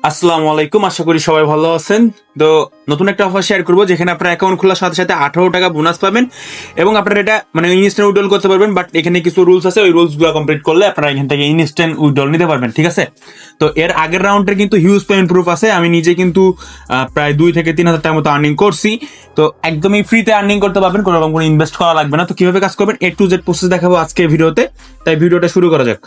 আসসালামু আলাইকুম, আশা করি সবাই ভালো আছেন। তো নতুন একটা অফার শেয়ার করবো যেখানে আপনার অ্যাকাউন্ট খোলার সাথে সাথে 18 টাকা বোনাস পাবেন এবং আপনারা এটা মানে ইনস্ট্যান্ট উইথড্রল করতে পারবেন। বাট এখানে কিছু রুলস আছে, ওই রুলস গুলো কমপ্লিট করলে আপনারা এখান থেকে ইনস্ট্যান্ট উইথড্রল নিতে পারবেন, ঠিক আছে? তো এর আগের রাউন্ডের কিন্তু হিউজ পেমেন্ট প্রুফ আছে। আমি নিজে কিন্তু প্রায় 2 থেকে 3 হাজার টাকার মতো আর্নিং করছি। তো একদমই ফ্রিতে আর্নিং করতে পারবেন, কোনো রকম কোনো ইনভেস্ট করা লাগবে না। তো কিভাবে কাজ করবেন A to Z প্রসেস দেখাবো আজকে ভিডিওতে, তাই ভিডিওটা শুরু করা যাক।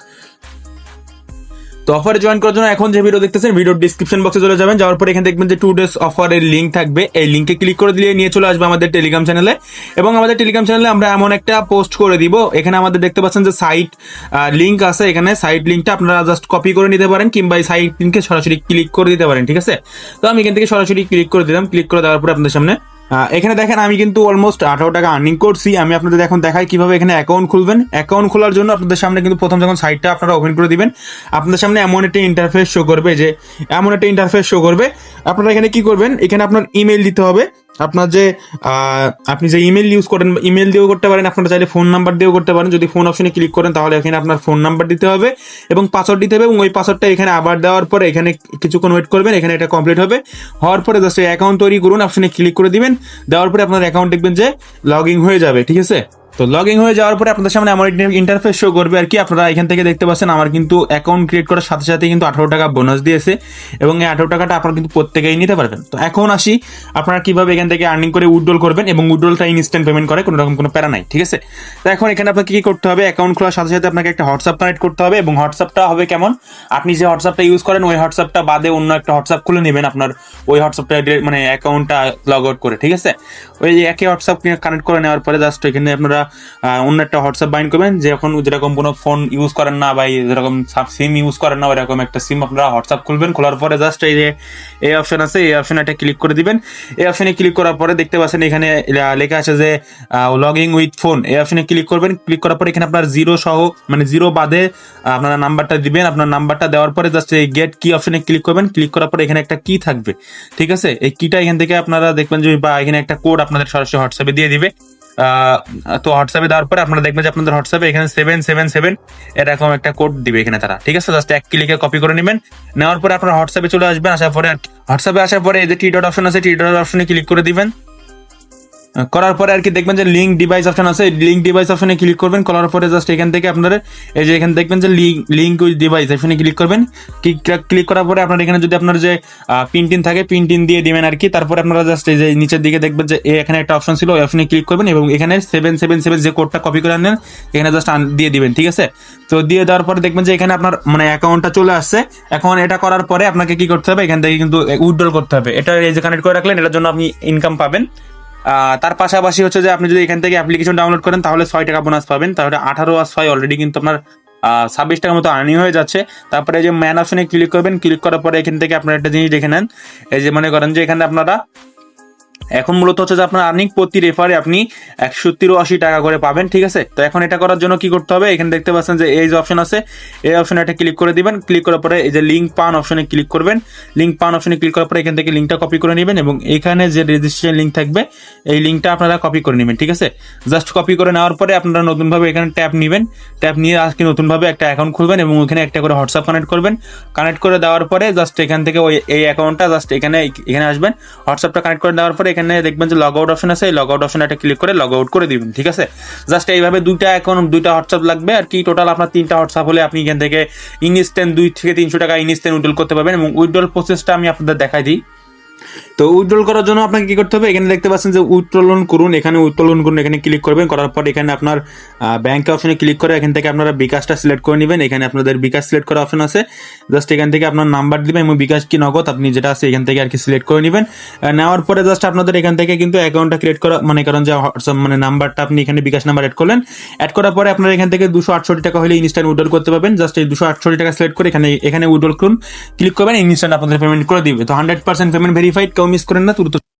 তো অফারে জয়েন করার জন্য এখন যে ভিডিও দেখতেছেন, ভিডিওর ডিসক্রিপশন বক্সে চলে যাবেন। যাওয়ার পরে এখানে দেখবেন যে 2 days অফারের লিঙ্ক থাকবে। এই লিঙ্কে ক্লিক করে দিলে নিয়ে চলে আসবে আমাদের টেলিগ্রাম চ্যানেলে। এবং আমাদের টেলিগ্রাম চ্যানেলে আমরা এমন একটা পোস্ট করে দিব, এখানে আমাদের দেখতে পাচ্ছেন যে সাইট লিঙ্ক আছে। এখানে সাইট লিঙ্কটা আপনারা জাস্ট কপি করে নিতে পারেন, কিংবা এই সাইট লিঙ্কে সরাসরি ক্লিক করে দিতে পারেন, ঠিক আছে? তো আমি এখান থেকে সরাসরি ক্লিক করে দিলাম। ক্লিক করে দেওয়ার পরে আপনাদের সামনে এখানে দেখেন আমি কিন্তু অলমোস্ট 18 টাকা আর্নিং করছি। আমি আপনাদের এখন দেখাই কিভাবে এখানে অ্যাকাউন্ট খুলবেন। অ্যাকাউন্ট খোলার জন্য আপনাদের সামনে কিন্তু প্রথম যখন সাইটটা আপনারা ওপেন করে দিবেন, আপনাদের সামনে এমন একটা ইন্টারফেস শো করবে, যে এমন একটা ইন্টারফেস শো করবে। আপনারা এখানে কি করবেন, এখানে আপনার ইমেল দিতে হবে। আপনার যে আপনি যে ইমেল ইউজ করেন, ইমেল দিয়েও করতে পারেন, আপনারা চাইলে ফোন নাম্বার দিয়েও করতে পারেন। যদি ফোন অপশনে ক্লিক করেন তাহলে এখানে আপনার ফোন নাম্বার দিতে হবে এবং পাসওয়ার্ড দিতে হবে, এবং ওই পাসওয়ার্ডটা এখানে আবার দেওয়ার পরে এখানে কিছুক্ষণ ওয়েট করবেন। এখানে এটা কমপ্লিট হবে, হওয়ার পরে জাস্ট অ্যাকাউন্ট তৈরি করুন অপশনে ক্লিক করে দিবেন। দেওয়ার পরে আপনার অ্যাকাউন্ট দেখবেন যে লগ ইন হয়ে যাবে, ঠিক আছে? তো লগ ইন হয়ে যাওয়ার পরে আপনাদের সামনে আমার ইন্টারফেস শো করবে আর কি। আপনারা এখান থেকে দেখতে পাচ্ছেন আমার কিন্তু অ্যাকাউন্ট ক্রিয়েট করার সাথে সাথে কিন্তু 18 টাকা বোনাস দিয়েছে, এবং এই 18 টাকাটা আপনারা কিন্তু প্রত্যেকেই নিতে পারবেন। তো এখন আসি আপনারা কিভাবে এখান থেকে আর্নিং করে উইথড্রল করবেন, এবং উইথড্রলটা ইনস্ট্যান্ট পেমেন্ট করে, কোনো রকম কোনো প্যারা নাই, ঠিক আছে? তো এখন এখানে আপনাকে কি করতে হবে, অ্যাকাউন্ট খোলার সাথে সাথে আপনাকে একটা হোয়াটসঅ্যাপ কানেক্ট করতে হবে। এবং হোয়াটসঅ্যাপটা হবে কেমন, আপনি যে হোয়াটসঅ্যাপটা ইউজ করেন ওই হোয়াটসঅ্যাপটা বাদে অন্য একটা হোয়াটসঅ্যাপ খুলে নেবেন, আপনার ওই হোয়াটসঅ্যাপটা মানে অ্যাকাউন্টটা লগ আউট করে, ঠিক আছে? ওই একই হোয়াটসঅ্যাপ কানেক্ট করে নেওয়ার পরে জাস্ট এখানে আপনারা অন্য একটা হোয়াটসঅ্যাপ বাইন্ড করবেন। যখন যেরকম কোনো ফোন ইউজ করেন না বা যেরকম সিম ইউজ করেন না, ওইরকম একটা সিম আপনারা হোয়াটসঅ্যাপ খুলবেন। খোলার পরে জাস্ট এই যে এই অপশন আছে, এই অপশনে একটা ক্লিক করে দিবেন। এই অপশনে ক্লিক করার পরে দেখতে পাচ্ছেন এখানে লেখা আছে যে লগ ইন উইথ ফোন। এই অপশনে ক্লিক করবেন। ক্লিক করার পরে এখানে আপনার জিরো সহ মানে জিরো বাদে আপনারা নাম্বারটা দিবেন। আপনার নাম্বারটা দেওয়ার পরে জাস্ট এই গেট কি অপশনে ক্লিক করবেন। ক্লিক করার পরে এখানে একটা কি থাকবে, ঠিক আছে? এই কিটা এখান থেকে আপনারা দেখবেন যে, বা এখানে একটা কোড আপনাদের সরাসরি হোয়াটসঅ্যাপে দিয়ে দিবে। তো হোয়াটসঅ্যাপে দেওয়ার পরে আপনারা দেখবেন যে আপনাদের হোয়াটসঅ্যাপে এখানে 777 এরকম একটা কোড দিবে এখানে তারা, ঠিক আছে? জাস্ট এক ক্লিকে কপি করে নেবেন। নেওয়ার পরে আপনারা হোয়াটসঅ্যাপে চলে আসবেন। আসার পরে হোয়াটসঅ্যাপে আসার পরে এই যে টি ডট অপশন আছে, টি ডট অপশনে ক্লিক করে দিবেন। করার পরে আর কি দেখবেন যে লিঙ্ক ডিভাইস অপশন আছে, লিঙ্ক ডিভাইস অপশনে ক্লিক করবেন। করার পরে জাস্ট এখান থেকে আপনারা এই যে এখানে দেখবেন যে লিঙ্ক উইথ ডিভাইস এখানে ক্লিক করবেন। ক্লিক করার পরে আপনার এখানে যদি আপনার যে পিন টিন থাকে, পিন টিন দিয়ে দিবেন আর কি। তারপরে আপনারা জাস্ট এই যে নিচের দিকে দেখবেন যে এখানে একটা অপশন ছিল, ওই অপশনে ক্লিক করবেন এবং এখানে 777 যে কোডটা কপি করে আনেন এখানে জাস্ট দিয়ে দিবেন, ঠিক আছে? তো দিয়ে দেওয়ার পরে দেখবেন যে এখানে আপনার মানে অ্যাকাউন্টটা চলে আসছে। এখন এটা করার পরে আপনাকে কি করতে হবে, এখান থেকে কিন্তু উইথড্রল করতে হবে। এটা এই যে কানেক্ট করে রাখলেন, এটার জন্য আপনি ইনকাম পাবেন। তার পাশাপাশি হচ্ছে যে আপনি যদি এখান থেকে অ্যাপ্লিকেশন ডাউনলোড করেন তাহলে 6 টাকা বোনাস পাবেন। তাহলে 18 আর 6 অলরেডি কিন্তু আপনার 26 টাকার মতো আর্নিং হয়ে যাচ্ছে। তারপরে এই যে ম্যান অপশনে ক্লিক করবেন। ক্লিক করার পরে এখান থেকে আপনারা একটা জিনিস দেখে নেন, এই যে মনে করেন যে এখানে আপনারা এখন মূলত হচ্ছে যে আপনার আর্নিং প্রতি রেফারে আপনি 183 টাকা করে পাবেন, ঠিক আছে? তো এখন এটা করার জন্য কি করতে হবে, এখানে দেখতে পাচ্ছেন যে এই যে অপশন আছে, এই অপশনে একটা ক্লিক করে দিবেন। ক্লিক করার পরে এই যে লিঙ্ক পান অপশনে ক্লিক করবেন। লিঙ্ক পান অপশনে ক্লিক করার পরে এখান থেকে লিঙ্কটা কপি করে নেবেন, এবং এখানে যে রেজিস্ট্রেশন লিঙ্ক থাকবে এই লিঙ্কটা আপনারা কপি করে নেবেন, ঠিক আছে? জাস্ট কপি করে নেওয়ার পরে আপনারা নতুনভাবে এখানে ট্যাপ নেবেন। ট্যাপ নিয়ে আজকে নতুনভাবে একটা অ্যাকাউন্ট খুলবেন এবং ওখানে একটা করে হোয়াটসঅ্যাপ কানেক্ট করবেন। কানেক্ট করে দেওয়ার পরে জাস্ট এখান থেকে ওই এই অ্যাকাউন্টটা জাস্ট এখানে আসবেন। হোয়াটসঅ্যাপটা কানেক্ট করে দেওয়ার পরে এখানে দেখবেন যে লগ আউট অপশন আছে, এই লগ আউট অপশনে একটা ক্লিক করে লগ আউট করে দিবেন, ঠিক আছে? জাস্ট এইভাবে দুইটা অ্যাকাউন্ট, দুইটা হোয়াটসঅ্যাপ লাগবে আর কি। টোটাল আপনার 3টা হোয়াটসঅ্যাপ হলে আপনি এখান থেকে ইনস্ট্যান্ট 2 থেকে 300 টাকা ইনস্ট্যান্ট উইথড্রল করতে পারবেন। এবং উইথড্রল প্রসেসটা আমি আপনাদের দেখাই দিই। তো উইথড্রল করার জন্য আপনাকে কি করতে হবে, এখানে দেখতে পাচ্ছেন যে উত্তোলন করুন, এখানে উত্তোলন করুন, এখানে ক্লিক করবেন। করার পর এখানে আপনার ব্যাংক অপশনে ক্লিক করে এখান থেকে আপনারা বিকাশটা সিলেক্ট করে নেবেন। এখানে আপনাদের বিকাশ সিলেক্ট করা অপশন আছে, জাস্ট এখান থেকে আপনার নাম্বার দিবেন এবং বিকাশ কি নগদ আপনি যেটা আছে এখান থেকে আর কি সিলেক্ট করে নেবেন। নেওয়ার পরে জাস্ট আপনাদের এখান থেকে কিন্তু অ্যাকাউন্টটা ক্রিয়েট করা, মানে কারণ যে মানে নাম্বারটা আপনি এখানে বিকাশ নাম্বার অ্যাড করলেন। অ্যাড করার পরে আপনারা এখান থেকে 268 টাকা হলে ইনস্ট্যান্ট উইথড্রল করতে পারবেন। জাস্ট এই 268 টাকা সিলেক্ট করে এখানে উইথড্রল করুন, ক্লিক করবেন, ইনস্ট্যান্ট আপনাদের পেমেন্ট করে দিবে। তো 100% পেমেন্ট ভেরিফাইড, কেউ মিস করেন না।